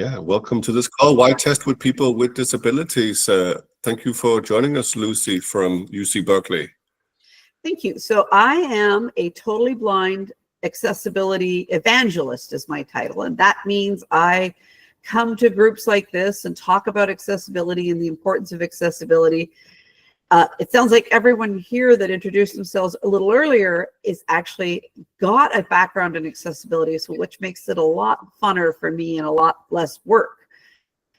Yeah, welcome to this call. Why test with people with disabilities? Thank you for joining us, Lucy from UC Berkeley. Thank you. So I am a totally blind accessibility evangelist is my title. And that means I come to groups like this and talk about accessibility and the importance of accessibility. It sounds like everyone here that introduced themselves a little earlier is actually got a background in accessibility, so which makes it a lot funner for me and a lot less work.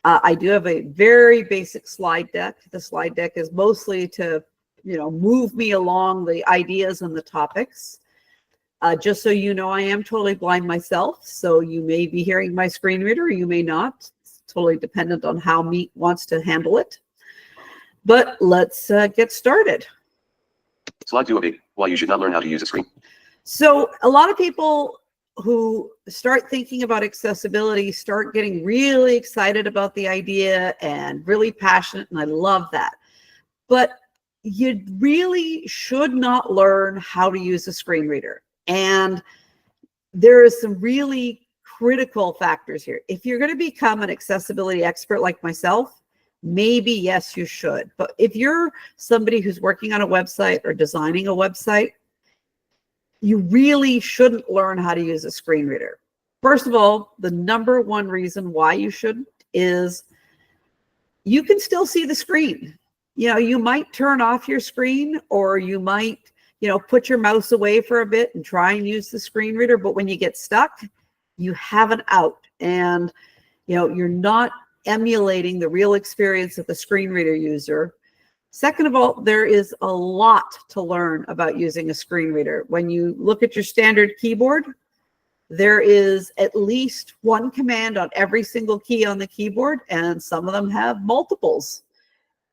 I do have a very basic slide deck. The slide deck is mostly to, move me along the ideas and the topics. Just so you know, I am totally blind myself, so you may be hearing my screen reader, you may not. It's totally dependent on how Meet wants to handle it. But let's get started. Slide 2 why you should not learn how to use a screen. So a lot of people who start thinking about accessibility start getting really excited about the idea and really passionate, and I love that. But you really should not learn how to use a screen reader. And there is some really critical factors here. If you're going to become an accessibility expert like myself, maybe yes, you should. But if you're somebody who's working on a website or designing a website, you really shouldn't learn how to use a screen reader. First of all, the number one reason why you shouldn't is you can still see the screen. You might turn off your screen, or you might, put your mouse away for a bit and try and use the screen reader. But when you get stuck, you have an out, and, you're not emulating the real experience of the screen reader user. Second of all, there is a lot to learn about using a screen reader. When you look at your standard keyboard, there is at least one command on every single key on the keyboard, and some of them have multiples.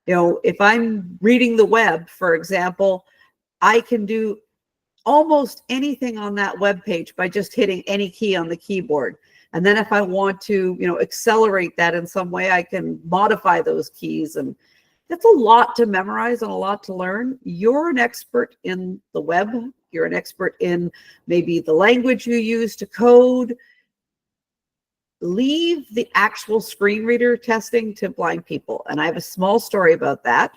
If I'm reading the web, for example, I can do almost anything on that web page by just hitting any key on the keyboard. And then if I want to, accelerate that in some way, I can modify those keys. And that's a lot to memorize and a lot to learn. You're an expert in the web. You're an expert in maybe the language you use to code. Leave the actual screen reader testing to blind people. And I have a small story about that,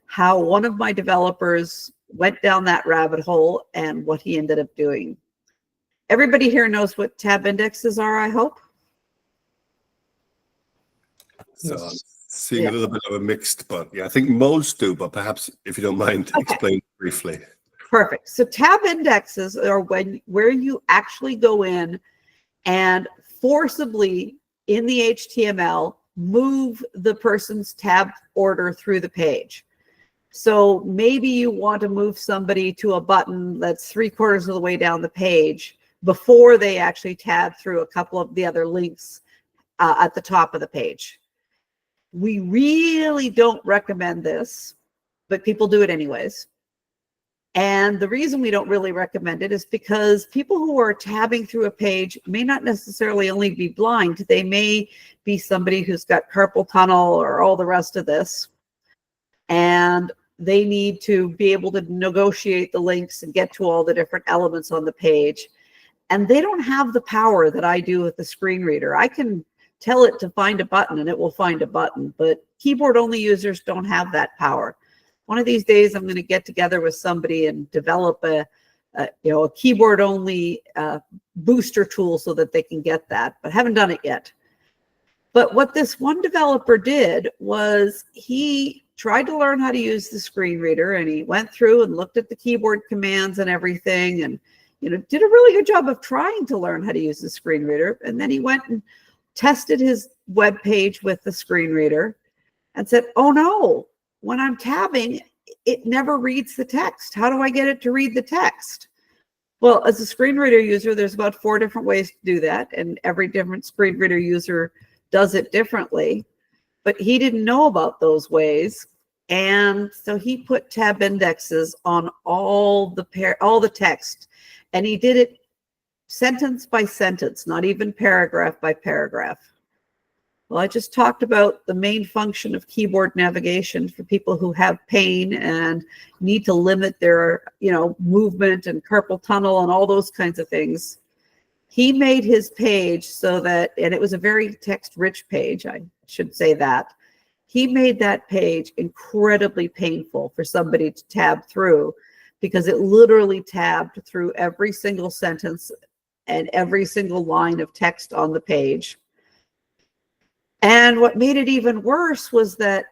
how one of my developers went down that rabbit hole and what he ended up doing. Everybody here knows what tab indexes are, I hope. So I'm seeing a little bit of a mixed, but yeah, I think most do, but perhaps if you don't mind, explain briefly. Perfect. So tab indexes are where you actually go in and forcibly in the HTML move the person's tab order through the page. So maybe you want to move somebody to a button that's 3/4 of the way down the page before they actually tab through a couple of the other links at the top of the page. We really don't recommend this, but people do it anyways. And the reason we don't really recommend it is because people who are tabbing through a page may not necessarily only be blind. They may be somebody who's got carpal tunnel or all the rest of this. And they need to be able to negotiate the links and get to all the different elements on the page. And they don't have the power that I do with the screen reader. I can tell it to find a button and it will find a button, but keyboard only users don't have that power. One of these days, I'm going to get together with somebody and develop a keyboard only booster tool so that they can get that, but haven't done it yet. But what this one developer did was he tried to learn how to use the screen reader, and he went through and looked at the keyboard commands and everything, and did a really good job of trying to learn how to use the screen reader. And then he went and tested his web page with the screen reader and said, oh no, when I'm tabbing, it never reads the text. How do I get it to read the text? Well, as a screen reader user, there's about 4 different ways to do that, and every different screen reader user does it differently. But he didn't know about those ways, and so he put tab indexes on all the text, and he did it sentence by sentence, not even paragraph by paragraph. Well, I just talked about the main function of keyboard navigation for people who have pain and need to limit their, movement and carpal tunnel and all those kinds of things. He made his page so that, and it was a very text-rich page, I should say that. He made that page incredibly painful for somebody to tab through, because it literally tabbed through every single sentence and every single line of text on the page. And what made it even worse was that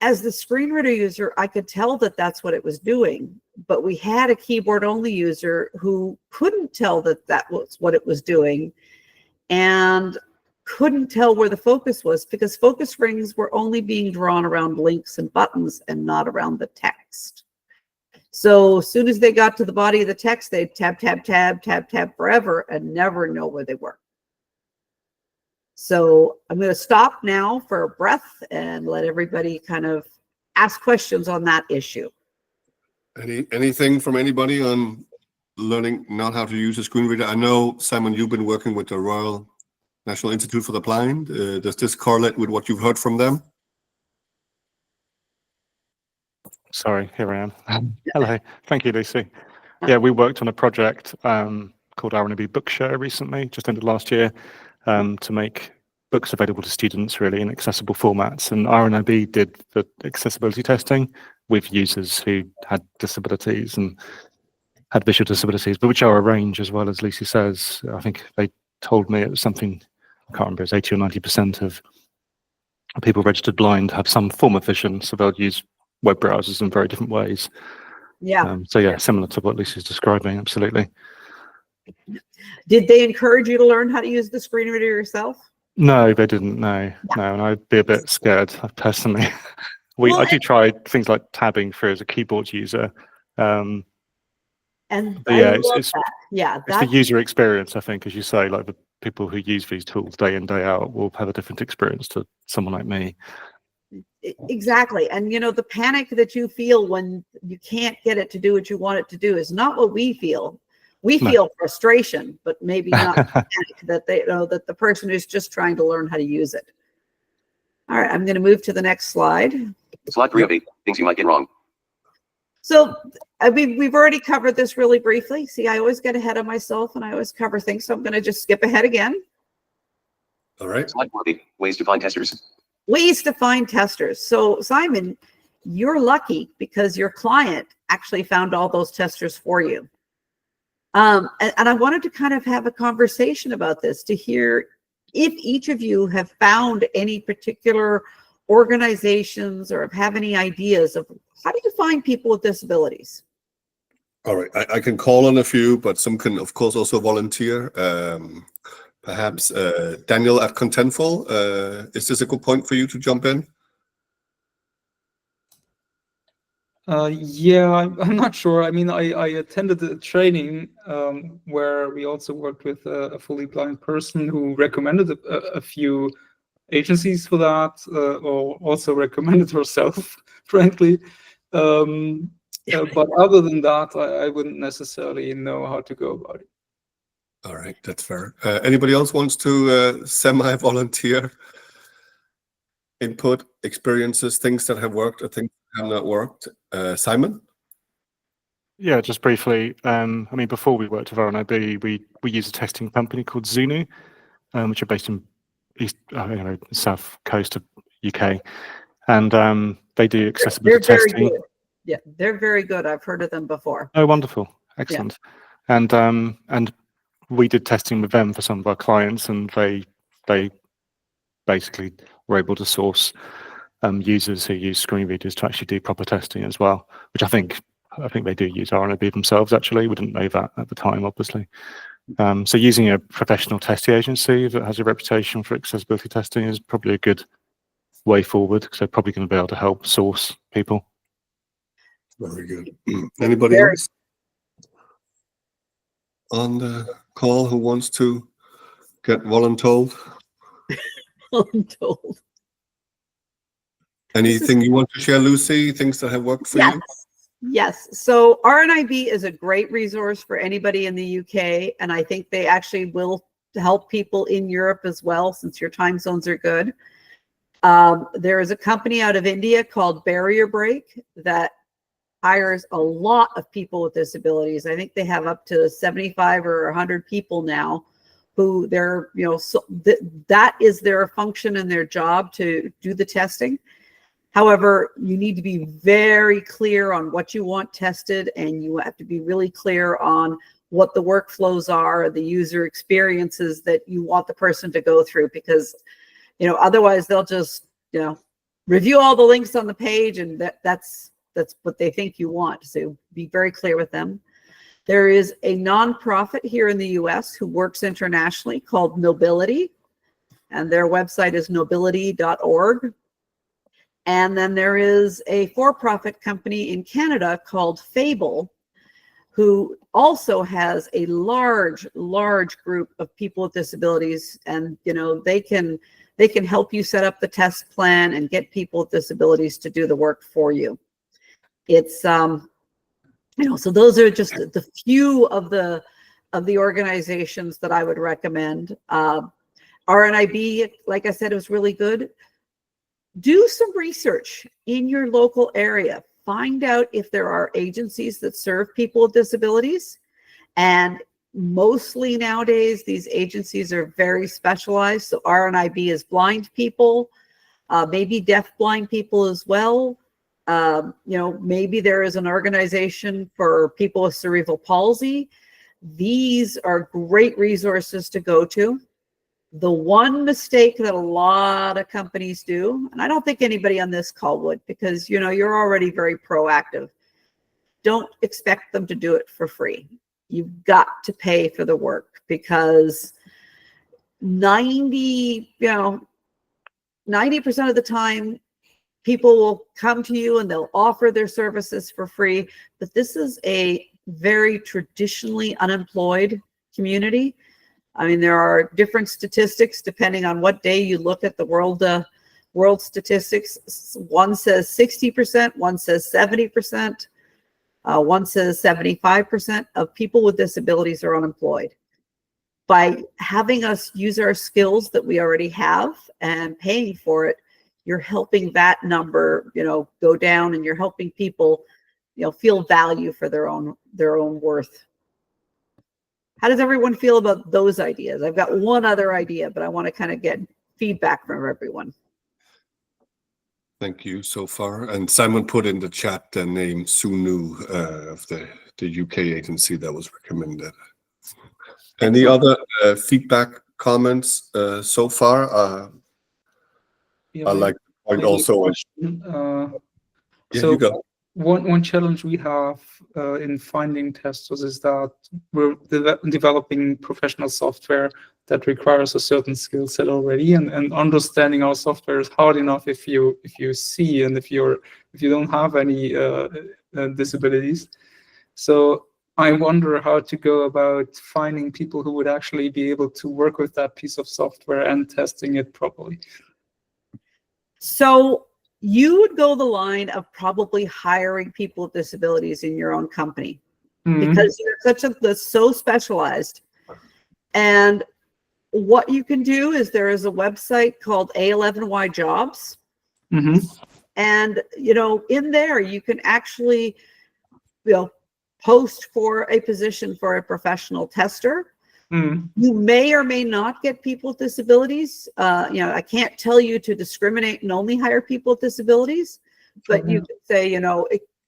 as the screen reader user, I could tell that that's what it was doing, but we had a keyboard only user who couldn't tell that that was what it was doing and couldn't tell where the focus was, because focus rings were only being drawn around links and buttons and not around the text. So as soon as they got to the body of the text, they'd tab, tab, tab, tab, tab forever and never know where they were. So I'm going to stop now for a breath and let everybody kind of ask questions on that issue. Anything from anybody on learning not how to use a screen reader? I know, Simon, you've been working with the Royal National Institute for the Blind. Does this correlate with what you've heard from them? Sorry, here I am. Hello, thank you, Lucy. Yeah, we worked on a project called R&B Bookshare recently, just ended last year, to make books available to students really in accessible formats. And R&B did the accessibility testing with users who had disabilities and had visual disabilities, but which are a range as well, as Lucy says. I think they told me it was something, I can't remember, it's 80 or 90% of people registered blind have some form of vision, so they'll use web browsers in very different ways. Yeah. So yeah, similar to what Lucy's describing, absolutely. Did they encourage you to learn how to use the screen reader yourself? No, they didn't. No, and I'd be a bit scared personally. I do try things like tabbing through as a keyboard user. And yeah, it's the user experience, I think, as you say, like the people who use these tools day in, day out will have a different experience to someone like me. Exactly. And you know, the panic that you feel when you can't get it to do what you want it to do is not what we feel. We feel frustration, but maybe not panic that they know that the person is just trying to learn how to use it. All right, I'm going to move to the next slide. Slide 3 of 8, things you might get wrong. So, I mean, we've already covered this really briefly. See, I always get ahead of myself and I always cover things. So I'm going to just skip ahead again. All right. Slide 4 of 8, ways to find testers. Ways to find testers. So Simon, you're lucky because your client actually found all those testers for you. And I wanted to kind of have a conversation about this to hear if each of you have found any particular organizations or have any ideas of how do you find people with disabilities? All right, I can call on a few, but some can, of course, also volunteer. Perhaps Daniel at Contentful. Is this a good point for you to jump in? Yeah, I'm not sure. I mean, I attended a training where we also worked with a fully blind person who recommended a few agencies for that, or also recommended herself, frankly. But other than that, I wouldn't necessarily know how to go about it. All right, that's fair. Anybody else wants to semi-volunteer input, experiences, things that have worked or things that have not worked? Simon? Yeah, just briefly. I mean, before we worked with RNIB, we use a testing company called Zunu, which are based in south coast of UK, and they do accessibility testing. Good. Yeah, they're very good. I've heard of them before. Oh, wonderful, excellent. Yeah. And we did testing with them for some of our clients, and they basically were able to source users who use screen readers to actually do proper testing as well, which I think they do use RNIB themselves. Actually, we didn't know that at the time, obviously. So using a professional testing agency that has a reputation for accessibility testing is probably a good way forward, because they're probably going to be able to help source people. Very good. Anybody else on the call who wants to get voluntold? Voluntold. Anything you want to share, Lucy? Things that have worked for you? Yes. So RNIB is a great resource for anybody in the UK, and I think they actually will help people in Europe as well, since your time zones are good. There is a company out of India called Barrier Break that hires a lot of people with disabilities. I think they have up to 75 or 100 people now who they're, so that is their function and their job to do the testing. However, you need to be very clear on what you want tested, and you have to be really clear on what the workflows are, the user experiences that you want the person to go through, because, otherwise they'll just, review all the links on the page, and that's what they think you want. So be very clear with them. There is a nonprofit here in the US who works internationally called Nobility, and their website is nobility.org. And then there is a for-profit company in Canada called Fable, who also has a large group of people with disabilities, and they can help you set up the test plan and get people with disabilities to do the work for you. It's so those are just the few of the organizations that I would recommend. RNIB, like I said, was really good. Do some research in your local area. Find out if there are agencies that serve people with disabilities. And mostly nowadays, these agencies are very specialized. So RNIB is blind people, maybe deaf-blind people as well. Maybe there is an organization for people with cerebral palsy. These are great resources to go to. The one mistake that a lot of companies do, and I don't think anybody on this call would, because you're already very proactive, don't expect them to do it for free. You've got to pay for the work, because 90% of the time people will come to you and they'll offer their services for free. But this is a very traditionally unemployed community. I mean, there are different statistics depending on what day you look at the world statistics. One says 60%, one says 70%, one says 75% of people with disabilities are unemployed. By having us use our skills that we already have and paying for it, you're helping that number, go down, and you're helping people, feel value for their own worth. How does everyone feel about those ideas? I've got one other idea, but I want to kind of get feedback from everyone. Thank you so far. And Simon put in the chat the name Sunu of the UK agency that was recommended. Any other feedback, comments so far? I like to point also. So you go. One challenge we have in finding testers is that we're developing professional software that requires a certain skill set already, and understanding our software is hard enough if you see and if you don't have any disabilities. So I wonder how to go about finding people who would actually be able to work with that piece of software and testing it properly. So you would go the line of probably hiring people with disabilities in your own company, because you're so specialized. And what you can do is there is a website called A11Y Jobs. And, in there you can actually, post for a position for a professional tester. You may or may not get people with disabilities. I can't tell you to discriminate and only hire people with disabilities, but you can say,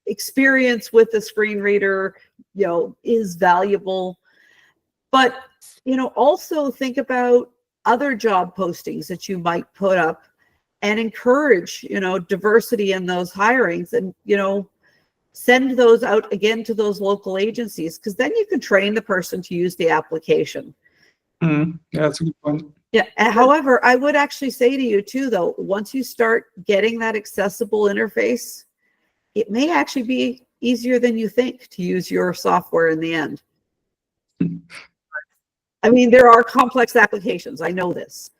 experience with a screen reader, is valuable. But, also think about other job postings that you might put up and encourage, diversity in those hirings, and, send those out again to those local agencies, because then you can train the person to use the application. Yeah, that's a good point. Yeah. However, I would actually say to you too, though, once you start getting that accessible interface, it may actually be easier than you think to use your software in the end. I mean, there are complex applications, I know this,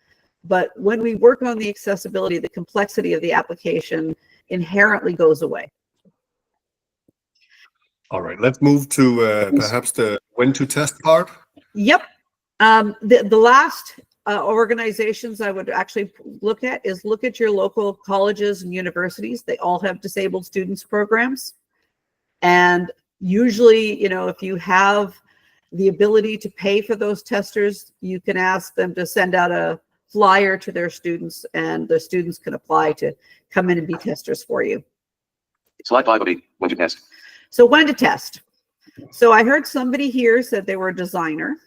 but when we work on the accessibility, the complexity of the application inherently goes away. All right, let's move to perhaps the when to test part. Yep. The last organizations I would actually look at your local colleges and universities. They all have disabled students programs. And usually, if you have the ability to pay for those testers, you can ask them to send out a flyer to their students, and the students can apply to come in and be testers for you. Slide 5 of 8. When to test. So when to test. So I heard somebody here said they were a designer.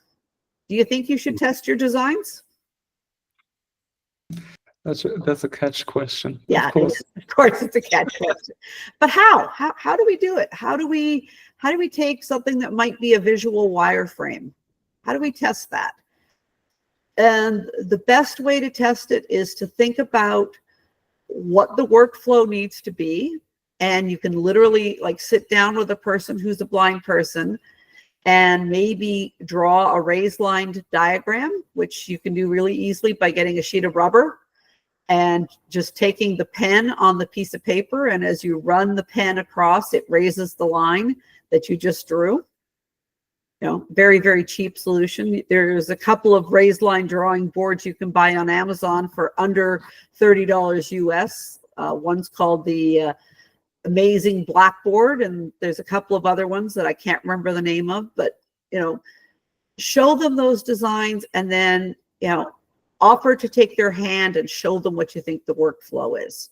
Do you think you should test your designs? That's a catch question. Yeah, of course. of course it's a catch question. But how? How do we do it? How do we take something that might be a visual wireframe? How do we test that? And the best way to test it is to think about what the workflow needs to be. And you can literally like sit down with a person who's a blind person and maybe draw a raised line diagram, which you can do really easily by getting a sheet of rubber and just taking the pen on the piece of paper. And as you run the pen across, it raises the line that you just drew. You know, very, very cheap solution. There's a couple of raised line drawing boards you can buy on Amazon for under $30 US. One's called the Amazing Blackboard, and there's a couple of other ones that I can't remember the name of, but, you know, show them those designs and then, you know, offer to take their hand and show them what you think the workflow is.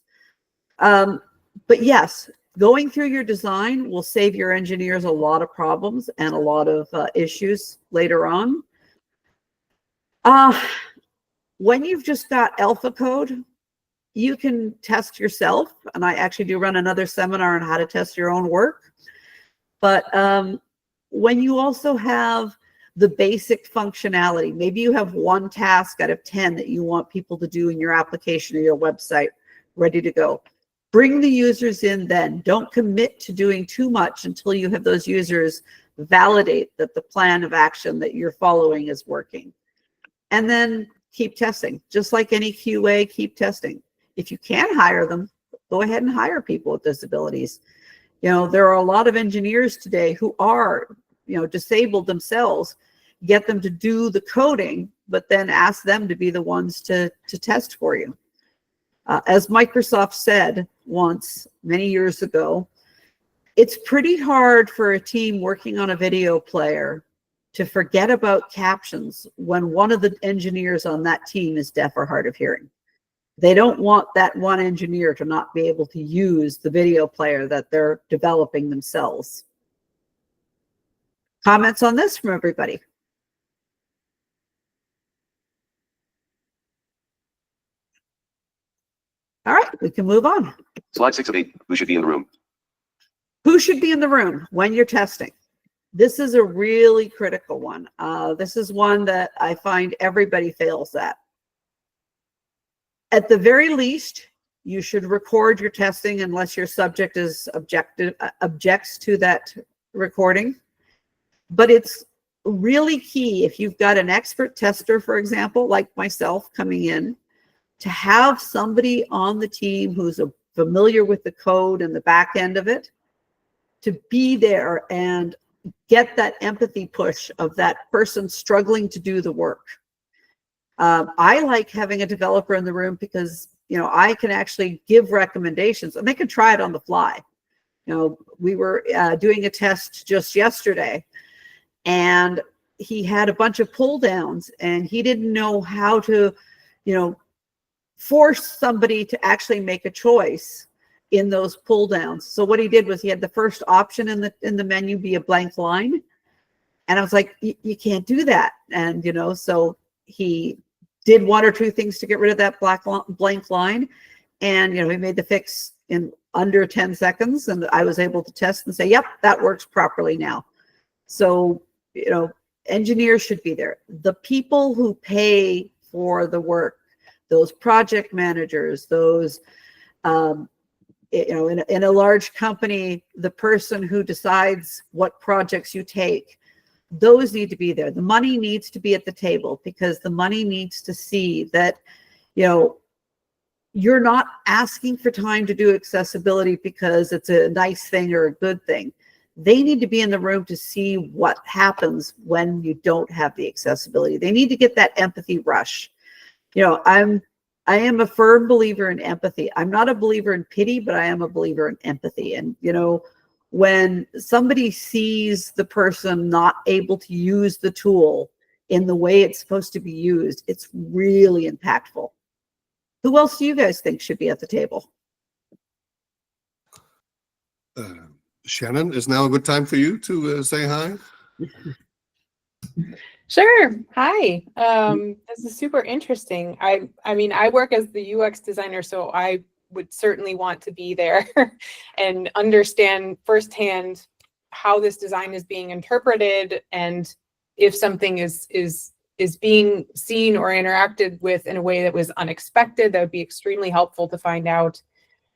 But yes, going through your design will save your engineers a lot of problems and a lot of issues later on. When you've just got alpha code, you can test yourself. And I actually do run another seminar on how to test your own work. But when you also have the basic functionality, maybe you have one task out of 10 that you want people to do in your application or your website ready to go. Bring the users in then. Don't commit to doing too much until you have those users validate that the plan of action that you're following is working. And then keep testing. Just like any QA, keep testing. If you can hire them, go ahead and hire people with disabilities. You know, there are a lot of engineers today who are, you know, disabled themselves. Get them to do the coding, but then ask them to be the ones to test for you. As Microsoft said once, many years ago, it's pretty hard for a team working on a video player to forget about captions when one of the engineers on that team is deaf or hard of hearing. They don't want that one engineer to not be able to use the video player that they're developing themselves. Comments on this from everybody? All right, we can move on. Slide 6 of 8. Who should be in the room? Who should be in the room when you're testing? This is a really critical one. This is one that I find everybody fails at. At the very least, you should record your testing unless your subject is objects to that recording. But it's really key if you've got an expert tester, for example, like myself coming in, to have somebody on the team who's familiar with the code and the back end of it, to be there and get that empathy push of that person struggling to do the work. I like having a developer in the room because, you know, I can actually give recommendations and they can try it on the fly. You know, we were doing a test just yesterday and he had a bunch of pull downs and he didn't know how to, you know, force somebody to actually make a choice in those pull downs. So what he did was he had the first option in the menu be a blank line. And I was like, you can't do that. And, you know, so he did one or two things to get rid of that blank line. And, you know, he made the fix in under 10 seconds. And I was able to test and say, yep, that works properly now. So, you know, engineers should be there. The people who pay for the work, those project managers, those, you know, in a large company, the person who decides what projects you take, those need to be there. The money needs to be at the table because the money needs to see that, you know, you're not asking for time to do accessibility because it's a nice thing or a good thing. They need to be in the room to see what happens when you don't have the accessibility. They need to get that empathy rush. You know, I am a firm believer in empathy. I'm not a believer in pity, but I am a believer in empathy. And, you know, when somebody sees the person not able to use the tool in the way it's supposed to be used, it's really impactful. Who else do you guys think should be at the table? Shannon, is now a good time for you to say hi? Sure. Hi. This is super interesting. I mean, I work as the UX designer, so I would certainly want to be there and understand firsthand how this design is being interpreted, and if something is being seen or interacted with in a way that was unexpected. That would be extremely helpful to find out.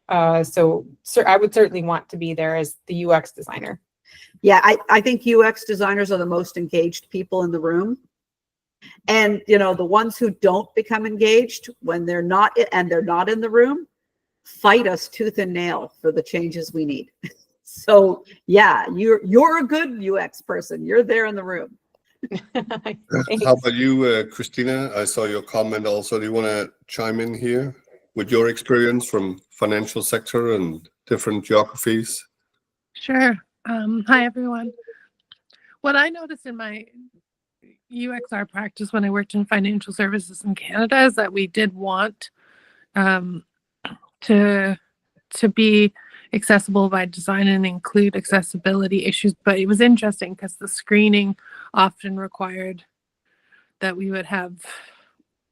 So I would certainly want to be there as the UX designer. Yeah, I think UX designers are the most engaged people in the room. And, you know, the ones who don't become engaged when they're not in the room, fight us tooth and nail for the changes we need. So yeah, you're a good UX person. You're there in the room. How about you, Christina? I saw your comment also. Do you want to chime in here with your experience from financial sector and different geographies? Sure. Hi, everyone. What I noticed in my UXR practice when I worked in financial services in Canada is that we did want to be accessible by design and include accessibility issues. But it was interesting because the screening often required that we would have,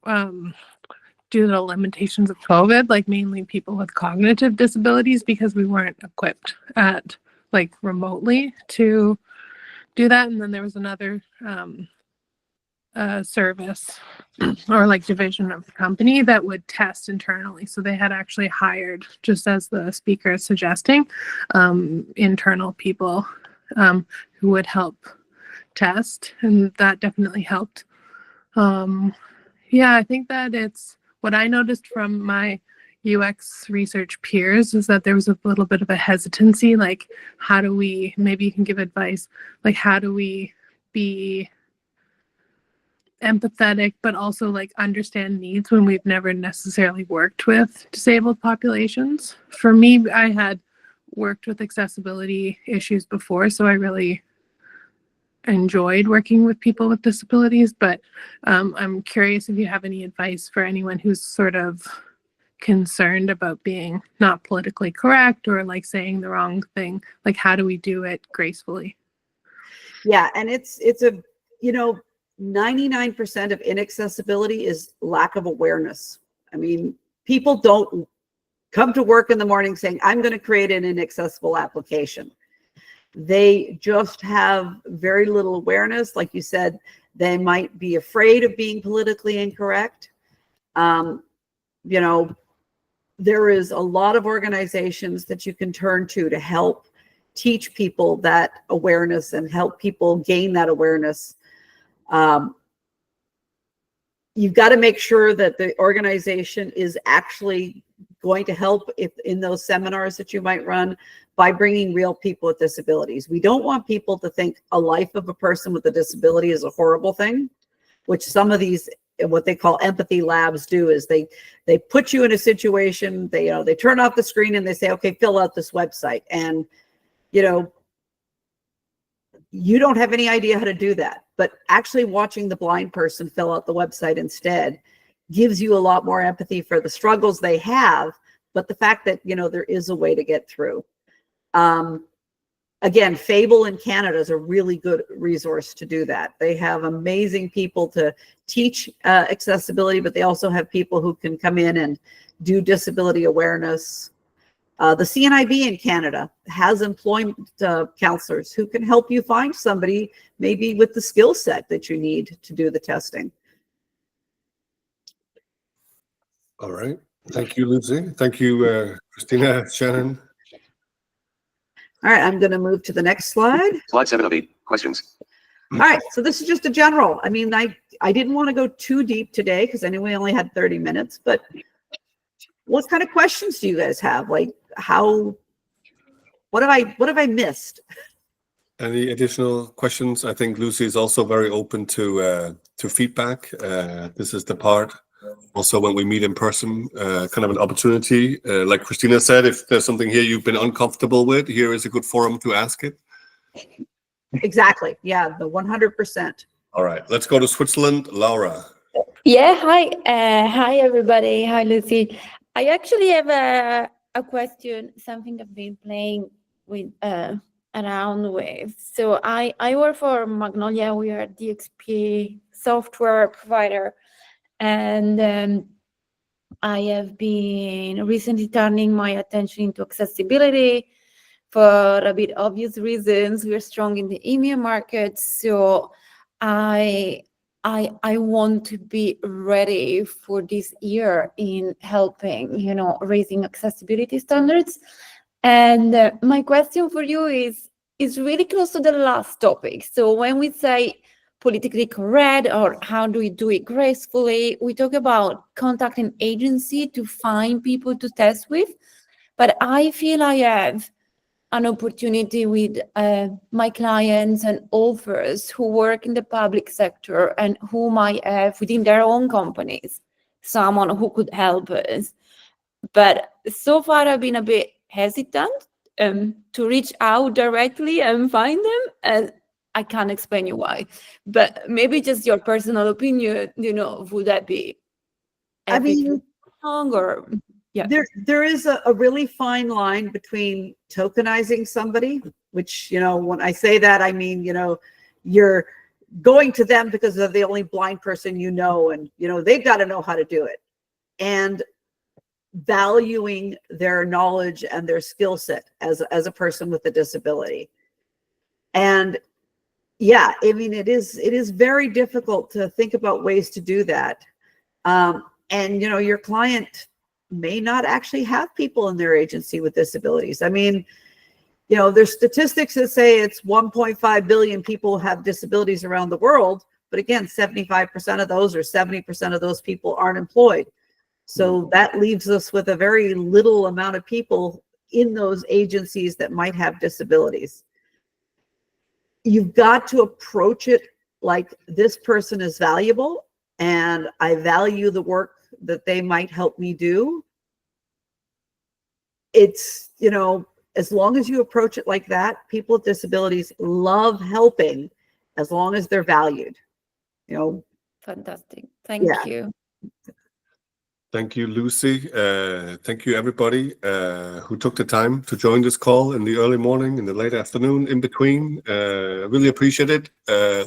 due to the limitations of COVID, like mainly people with cognitive disabilities, because we weren't equipped at like remotely to do that. And then there was another service or like division of the company that would test internally. So they had actually hired, just as the speaker is suggesting, internal people who would help test, and that definitely helped. Yeah, I think that it's what I noticed from my UX research peers is that there was a little bit of a hesitancy, like how do we, maybe you can give advice, like how do we be empathetic but also like understand needs when we've never necessarily worked with disabled populations. For me, I had worked with accessibility issues before, so I really enjoyed working with people with disabilities, but I'm curious if you have any advice for anyone who's sort of concerned about being not politically correct or like saying the wrong thing. Like, how do we do it gracefully? Yeah, and it's a, you know, 99% of inaccessibility is lack of awareness. I mean, people don't come to work in the morning saying, I'm going to create an inaccessible application. They just have very little awareness. Like you said, they might be afraid of being politically incorrect. You know, there is a lot of organizations that you can turn to help teach people that awareness and help people gain that awareness. You've got to make sure that the organization is actually going to help if in those seminars that you might run by bringing real people with disabilities. We don't want people to think a life of a person with a disability is a horrible thing, which some of these, what they call empathy labs do, is they put you in a situation, they turn off the screen and they say, okay, fill out this website. And, you know, you don't have any idea how to do that, but actually watching the blind person fill out the website instead gives you a lot more empathy for the struggles they have, but the fact that, you know, there is a way to get through. Again, Fable in Canada is a really good resource to do that. They have amazing people to teach accessibility, but they also have people who can come in and do disability awareness. The CNIB in Canada has employment counselors who can help you find somebody maybe with the skill set that you need to do the testing. All right. Thank you, Lucy. Thank you, Christina, Shannon. All right, I'm going to move to the next slide. Slide 7 of 8. Questions. All right, so this is just a general. I mean, I didn't want to go too deep today because I knew we only had 30 minutes, but what kind of questions do you guys have? Like what have I missed? Any additional questions? I think Lucy is also very open to feedback. This is the part also when we meet in person, kind of an opportunity. Like Christina said, if there's something here you've been uncomfortable with, here is a good forum to ask it. Exactly. Yeah, the 100%. All right, let's go to Switzerland. Laura. Yeah, hi. Hi, everybody. Hi, Lucy. I actually have a question, something I've been playing with around with. So I work for Magnolia. We are a DXP software provider. And I have been recently turning my attention into accessibility for a bit obvious reasons. We are strong in the EMEA market. So I want to be ready for this year in helping, raising accessibility standards. And my question for you is really close to the last topic. So when we say politically correct or how do we do it gracefully, we talk about contacting an agency to find people to test with. But I feel I have an opportunity with my clients and authors who work in the public sector and who might have within their own companies someone who could help us. But so far I've been a bit hesitant to reach out directly and find them, and I can't explain you why. But maybe just your personal opinion, would that be I mean, wrong or... Yeah. There is a really fine line between tokenizing somebody, which, when I say that, I mean, you're going to them because they're the only blind person and, they've got to know how to do it. And valuing their knowledge and their skill set as a person with a disability. And yeah, I mean, it is very difficult to think about ways to do that. And, your client may not actually have people in their agency with disabilities. I mean, there's statistics that say it's 1.5 billion people have disabilities around the world. But again, 75% of those or 70% of those people aren't employed. So that leaves us with a very little amount of people in those agencies that might have disabilities. You've got to approach it like this person is valuable and I value the work that they might help me do. It's, as long as you approach it like that, people with disabilities love helping as long as they're valued. Fantastic. Thank you. Thank you, Lucy. Thank you, everybody who took the time to join this call in the early morning, in the late afternoon, in between. Really appreciate it.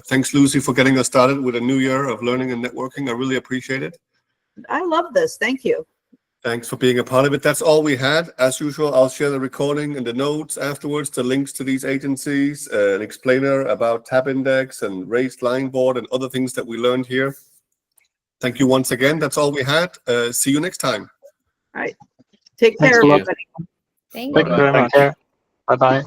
Thanks, Lucy, for getting us started with a new year of learning and networking. I really appreciate it. I love this. Thank you. Thanks for being a part of it. That's all we had. As usual, I'll share the recording and the notes afterwards, the links to these agencies, an explainer about tab index and raised line board and other things that we learned here. Thank you once again. That's all we had. See you next time. All right. Take care, everybody. Thank Thank you you. very much. Bye-bye.